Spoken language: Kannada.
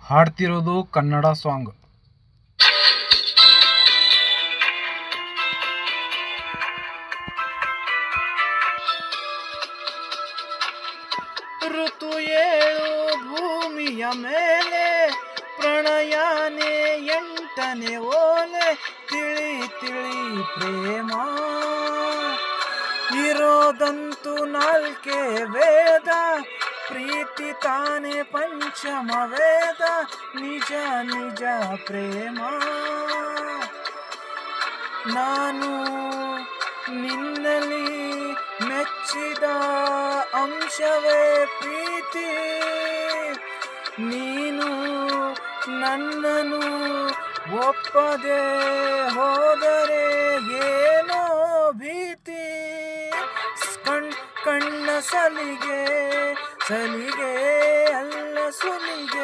ಹಾಡ್ತಿರೋದು ಕನ್ನಡ ಸಾಂಗ್. ಋತು ಏಳು ಭೂಮಿಯ ಮೇಲೆ, ಪ್ರಣಯನೇ ಎಂಟನೇ ಓಲೆ. ತಿಳಿ ತಿಳಿ ಪ್ರೇಮ ಇರೋದಂತೂ ನಾಲ್ಕೇ ವೇದ, ಪ್ರೀತಿ ತಾನೇ ಪಂಚಮ ವೇದ. ನಿಜ ನಿಜ ಪ್ರೇಮ, ನಾನು ನಿನ್ನಲ್ಲಿ ಮೆಚ್ಚಿದ ಅಂಶವೇ ಪ್ರೀತಿ. ನೀನು ನನ್ನನ್ನು ಒಪ್ಪದೆ ಹೋದರೆ ಏನೋ ಭೀತಿ. ಕಣ್ಣ ಸಲಿಗೆ ಸಲಿಗೆ ಅಲ್ಲ ಸುಲಿಗೆ.